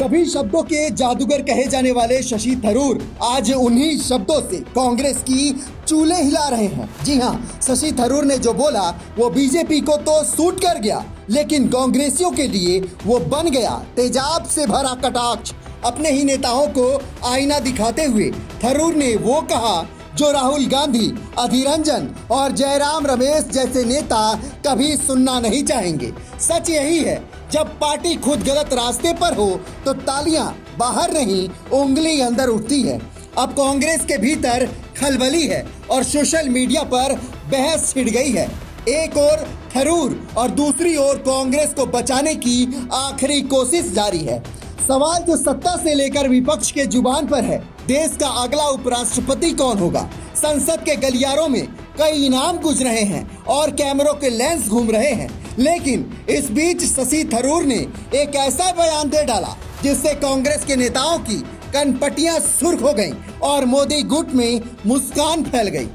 कभी शब्दों के जादूगर कहे जाने वाले शशि थरूर आज उन्हीं शब्दों से कांग्रेस की चूल्हे हिला रहे हैं। जी हां, शशि थरूर ने जो बोला वो बीजेपी को तो सूट कर गया, लेकिन कांग्रेसियों के लिए वो बन गया तेजाब से भरा कटाक्ष। अपने ही नेताओं को आईना दिखाते हुए थरूर ने वो कहा जो राहुल गांधी, अधीर रंजन और जयराम रमेश जैसे नेता कभी सुनना नहीं चाहेंगे। सच यही है, जब पार्टी खुद गलत रास्ते पर हो तो तालियां बाहर नहीं, उंगली अंदर उठती है। अब कांग्रेस के भीतर खलबली है और सोशल मीडिया पर बहस छिड़ गई है। एक ओर थरूर और दूसरी ओर कांग्रेस को बचाने की आखिरी कोशिश जारी है। सवाल जो सत्ता से लेकर विपक्ष के जुबान पर है, देश का अगला उपराष्ट्रपति कौन होगा। संसद के गलियारों में कई इनाम गुज रहे हैं और कैमरों के लेंस घूम रहे हैं, लेकिन इस बीच शशि थरूर ने एक ऐसा बयान दे डाला जिससे कांग्रेस के नेताओं की कनपटियां सुर्ख हो गईं और मोदी गुट में मुस्कान फैल गई।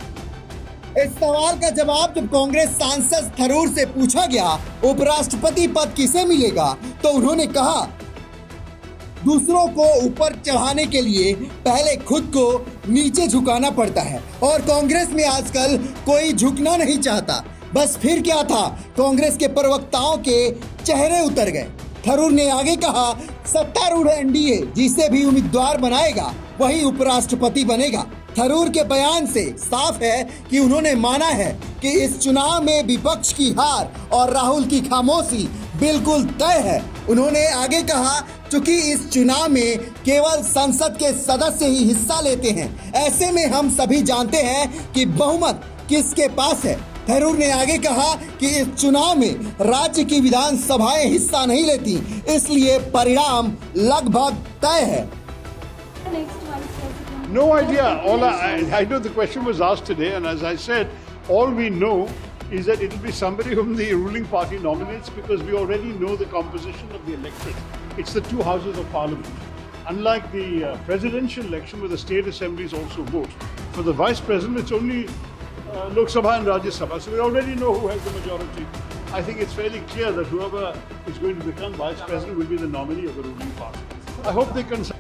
इस सवाल का जवाब जब कांग्रेस सांसद थरूर से पूछा गया उपराष्ट्रपति पद किसे मिलेगा, तो उन्होंने कहा दूसरों को ऊपर चढ़ाने के लिए पहले खुद को नीचे झुकाना पड़ता है और कांग्रेस में आजकल कोई झुकना नहीं चाहता। बस फिर क्या था, कांग्रेस के प्रवक्ताओं के चेहरे उतर गए। थरूर ने आगे कहा सत्तारूढ़ एनडीए जिसे भी उम्मीदवार बनाएगा वही उपराष्ट्रपति बनेगा। थरूर के बयान से साफ है कि उन्होंने माना है कि इस चुनाव में विपक्ष की हार और राहुल की खामोशी बिल्कुल तय है। उन्होंने आगे कहा चूंकि इस चुनाव में केवल संसद के सदस्य ही हिस्सा लेते हैं, ऐसे में हम सभी जानते हैं कि बहुमत किसके पास है। थरूर ने आगे कहा कि इस चुनाव में राज्य की विधानसभाएं हिस्सा नहीं लेती, इसलिए परिणाम लगभग तय है। No idea. I know the question was asked today, and as I said, all we know is that it will be somebody whom the ruling party nominates, because we already know the composition of the electorate. It's the two houses of parliament. Unlike the presidential election where the state assemblies also vote, for the vice president it's only Lok Sabha and Rajya Sabha. So we already know who has the majority. I think it's fairly clear that whoever is going to become vice president will be the nominee of the ruling party. I hope they can.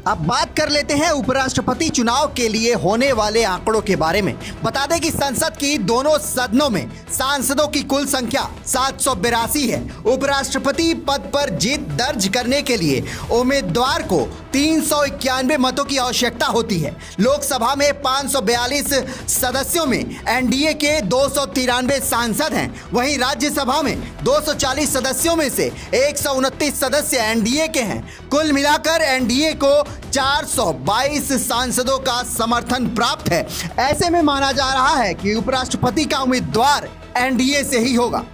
अब बात कर लेते हैं उपराष्ट्रपति चुनाव के लिए होने वाले आंकड़ों के बारे में। बता दें कि संसद की दोनों सदनों में सांसदों की कुल संख्या 782 है। उपराष्ट्रपति पद पर जीत दर्ज करने के लिए उम्मीदवार को 391 मतों की आवश्यकता होती है। लोकसभा में 542 सदस्यों में एनडीए के 293 सांसद हैं, वहीं राज्यसभा में 240 सदस्यों में से 129 सदस्य एनडीए के हैं। कुल मिलाकर एनडीए को 422 सांसदों का समर्थन प्राप्त है। ऐसे में माना जा रहा है कि उपराष्ट्रपति का उम्मीदवार एनडीए से ही होगा।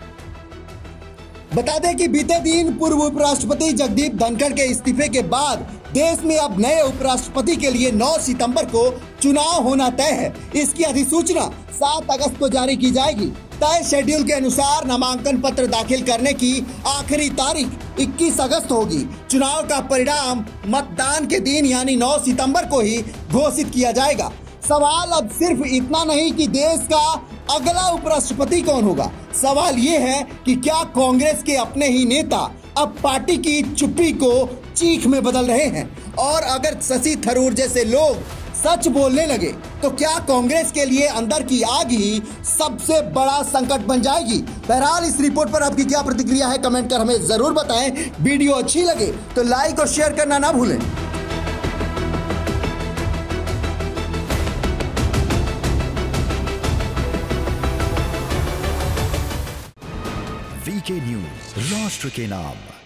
बता दें कि बीते दिन पूर्व उपराष्ट्रपति जगदीप धनखड़ के इस्तीफे के बाद देश में अब नए उपराष्ट्रपति के लिए 9 सितंबर को चुनाव होना तय है। इसकी अधिसूचना 7 अगस्त को जारी की जाएगी। तय शेड्यूल के अनुसार नामांकन पत्र दाखिल करने की आखिरी तारीख 21 अगस्त होगी। चुनाव का परिणाम मतदान के दिन यानी 9 सितंबर को ही घोषित किया जाएगा। सवाल अब सिर्फ इतना नहीं कि देश का अगला उपराष्ट्रपति कौन होगा, सवाल ये है कि क्या कांग्रेस के अपने ही नेता अब पार्टी की चुप्पी को चीख में बदल रहे हैं, और अगर शशि थरूर जैसे लोग सच बोलने लगे तो क्या कांग्रेस के लिए अंदर की आग ही सबसे बड़ा संकट बन जाएगी। बहरहाल इस रिपोर्ट पर आपकी क्या प्रतिक्रिया है, कमेंट कर हमें जरूर बताएं। वीडियो अच्छी लगे तो लाइक और शेयर करना ना भूलें। वीके न्यूज, राष्ट्र के नाम।